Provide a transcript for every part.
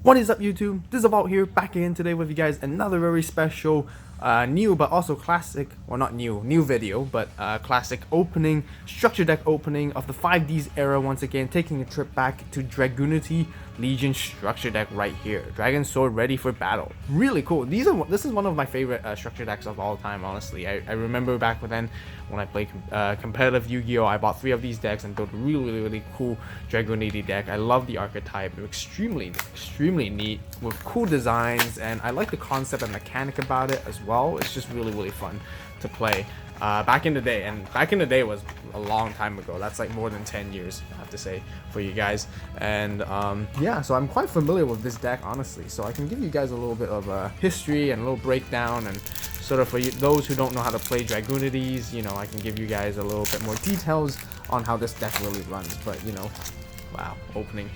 What is up, YouTube? This is AVAULT here, back again today with you guys. Another very special, new but also classic, well not new video, but classic opening, structure deck opening of the 5Ds era once again, taking a trip back to Dragunity Legion Structure Deck right here. Dragon Sword ready for battle. Really cool. This is one of my favorite structure decks of all time, honestly. I remember back then when I played competitive Yu-Gi-Oh, I bought 3 of these decks and built a really cool Dragunity deck. I love the archetype. Extremely neat with cool designs, and I like the concept and mechanic about it as well. It's just really fun to play. Back in the day, and back in the day was a long time ago. That's like more than 10 years, I have to say, for you guys. And yeah, so I'm quite familiar with this deck, honestly, so I can give you guys a little bit of a history and a little breakdown, and sort of for those who don't know how to play Dragunities, you know, I can give you guys a little bit more details on how this deck really runs. But you know, wow, opening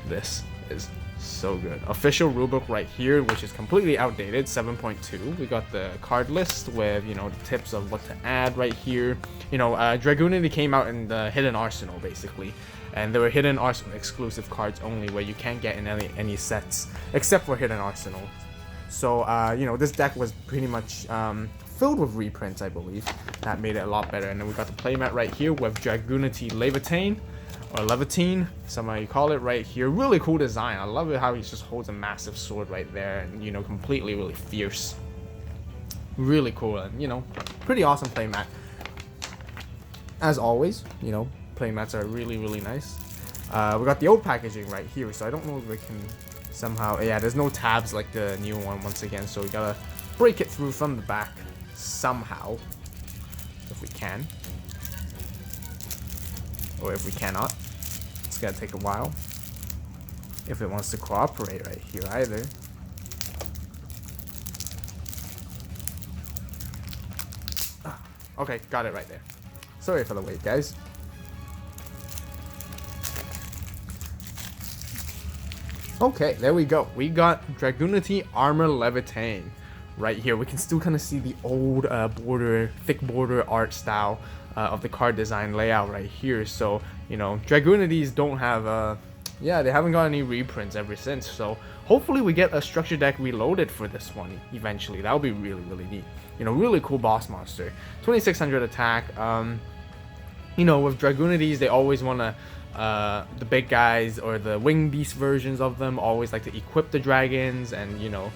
this is so good. Official rulebook right here, which is completely outdated, 7.2. We got the card list with, you know, the tips of what to add right here. You know, Dragunity came out in the Hidden Arsenal, basically, and there were Hidden Arsenal exclusive cards only, where you can't get in any sets except for Hidden Arsenal. So you know, this deck was pretty much filled with reprints, I believe. That made it a lot better. And then we got the playmat right here with Dragunity Levitane, or Levitine, some of you call it, right here. Really cool design. I love it how he just holds a massive sword right there, and you know, really fierce. Really cool, and you know, pretty awesome playmat. As always, you know, playmats are really nice. We got the old packaging right here, so I don't know if we can somehow, yeah, there's no tabs like the new one once again, so we gotta break it through from the back somehow, if we can, or if we cannot. It's gonna take a while if it wants to cooperate right here either. Okay, got it right there. Sorry for the wait, guys. Okay, there we go. We got Dragunity Armor Levitane right here. We can still kind of see the old thick border art style of the card design layout right here. So, you know, Dragunities don't have yeah, they haven't got any reprints ever since. So hopefully we get a structure deck reloaded for this one eventually. That would be really neat. You know, really cool boss monster. 2600 attack. You know, with Dragunities, they always want to, the big guys or the wing beast versions of them always like to equip the dragons, and you know,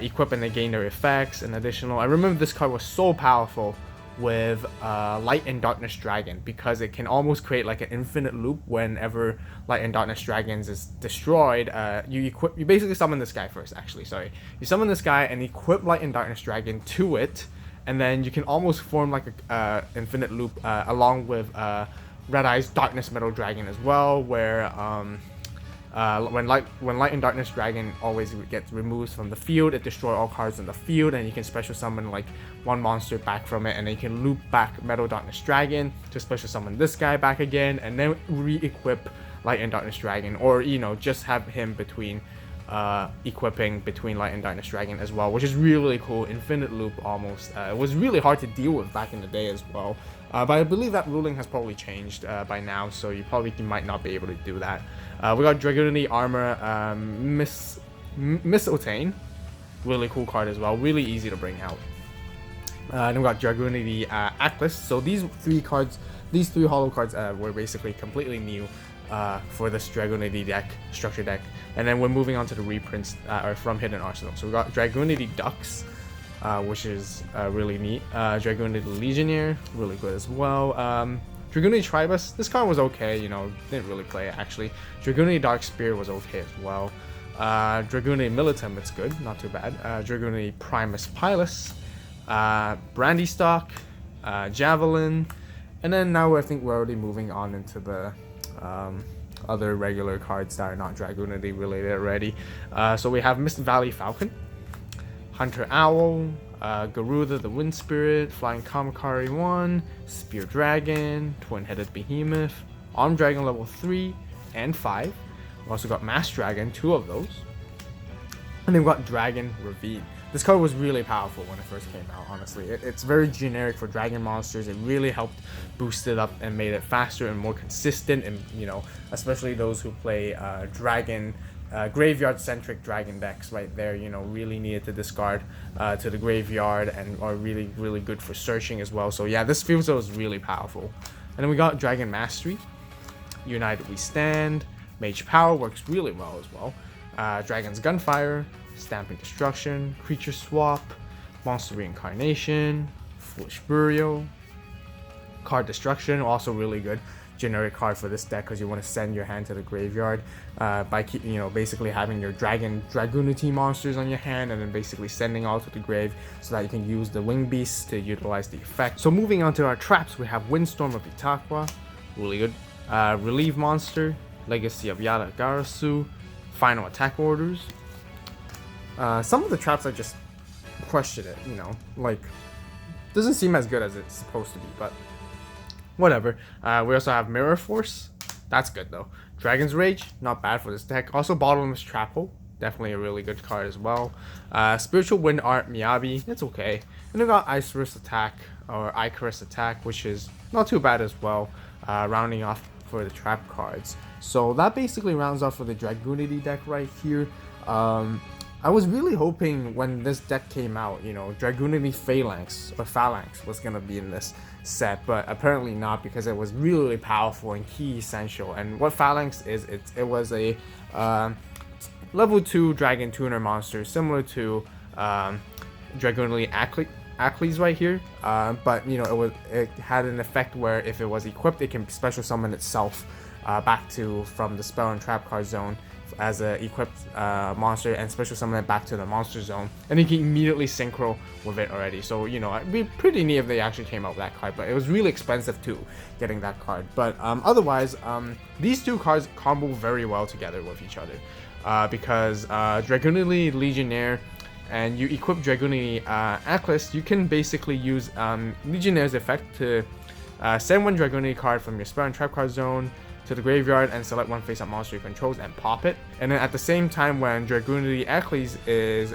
equip and they gain their effects and additional. I remember this card was so powerful with Light and Darkness Dragon, because it can almost create like an infinite loop. Whenever Light and Darkness Dragons is destroyed, you basically summon this guy first, actually, sorry. You summon this guy and equip Light and Darkness Dragon to it, and then you can almost form like a infinite loop along with Red Eye's Darkness Metal Dragon as well, where when Light and Darkness Dragon always gets removed from the field, it destroys all cards in the field, and you can special summon like one monster back from it, and then you can loop back Metal Darkness Dragon to special summon this guy back again, and then re-equip Light and Darkness Dragon, or you know, just have him between equipping between Light and Darkness Dragon as well, which is really cool. Infinite loop almost. It was really hard to deal with back in the day as well, but I believe that ruling has probably changed by now, so you might not be able to do that. We got Dragunity Armor Mistletoe, really cool card as well, really easy to bring out. Then we got Dragunity Atlas. So these 3 Holo Cards were basically completely new for this Dragunity deck, structure deck. And then we're moving on to the reprints from Hidden Arsenal. So we got Dragunity Ducks, which is really neat. Dragunity Legionnaire, really good as well. Dragunity Tribus, this card was okay, you know, didn't really play it actually. Dragunity Dark Spear was okay as well. Dragunity Militum, it's good, not too bad. Dragunity Primus Pilus, Brandy Stock, Javelin, and then now I think we're already moving on into the other regular cards that are not Dragunity related already. So we have Mist Valley Falcon, Hunter Owl, Garuda the Wind Spirit, Flying Kamakari 1, Spear Dragon, Twin-Headed Behemoth, Armed Dragon level 3 and 5. We also got Mass Dragon, 2 of those. And then we got Dragon Ravine. This card was really powerful when it first came out, honestly. It's very generic for dragon monsters. It really helped boost it up and made it faster and more consistent, and you know, especially those who play dragon graveyard-centric dragon decks right there, you know, really needed to discard to the graveyard and are really, really good for searching as well. So yeah, this Fuso is really powerful. And then we got Dragon Mastery, United We Stand, Mage Power works really well as well. Dragon's Gunfire, Stamping Destruction, Creature Swap, Monster Reincarnation, Foolish Burial, Card Destruction, also really good generic card for this deck because you want to send your hand to the graveyard by basically having your Dragunity monsters on your hand and then basically sending all to the grave so that you can use the Wing Beasts to utilize the effect. So moving on to our traps, we have Windstorm of Itakwa, really good. Relieve Monster, Legacy of Yada Garasu, Final Attack Orders. Some of the traps I just question it, you know, like doesn't seem as good as it's supposed to be, but whatever. We also have Mirror Force, that's good though. Dragon's Rage, not bad for this deck. Also Bottomless Trap Hole, definitely a really good card as well. Spiritual Wind Art Miyabi, it's okay. And we got Icarus Attack, which is not too bad as well, rounding off for the trap cards. So that basically rounds off for the Dragunity deck right here. I was really hoping when this deck came out, you know, Dragunity Phalanx was gonna be in this set, but apparently not because it was really powerful and key essential. And what Phalanx is, it was a level 2 Dragon Tuner monster similar to Dragunity Ackley's right here, but you know it had an effect where if it was equipped, it can special summon itself back from the spell and trap card zone as a equipped monster and special summon it back to the monster zone, and you can immediately synchro with it already. So you know, it'd be pretty neat if they actually came out with that card, but it was really expensive too getting that card. But otherwise, these two cards combo very well together with each other because Dragunity Legionnaire and you equip Dragunity Atlas, you can basically use Legionnaire's effect to send one Dragunity card from your spell and trap card zone to the graveyard and select one face-up monster you controls and pop it. And then at the same time, when Dragunity Ackley's is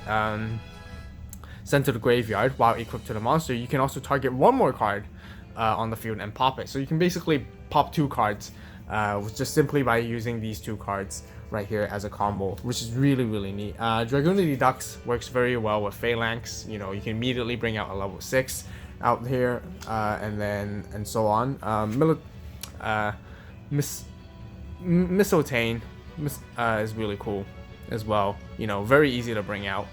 sent to the graveyard while equipped to the monster, you can also target one more card on the field and pop it. So you can basically pop 2 cards just simply by using these 2 cards right here as a combo, which is really, really neat. Dragunity Dux works very well with Phalanx. You know, you can immediately bring out a level 6 out here, and so on. Misotane is really cool as well. You know, very easy to bring out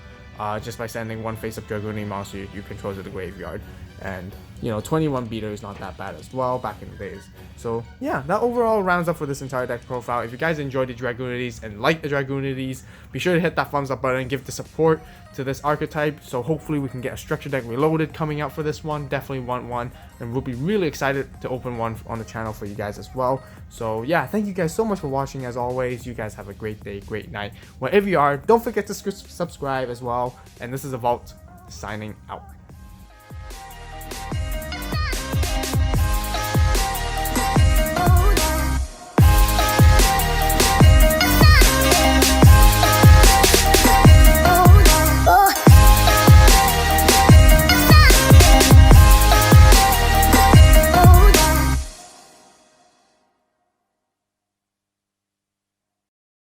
just by sending one face-up Dragunity monster you control to the graveyard. And you know, 21 beater is not that bad as well back in the days. So yeah, that overall rounds up for this entire deck profile. If you guys enjoyed the Dragunities and like the Dragunities, be sure to hit that thumbs up button and give the support to this archetype. So hopefully we can get a structure deck reloaded coming out for this one. Definitely want one, and we'll be really excited to open one on the channel for you guys as well. So yeah, thank you guys so much for watching. As always, you guys have a great day, great night, wherever you are. Don't forget to subscribe as well. And this is AVAULT signing out.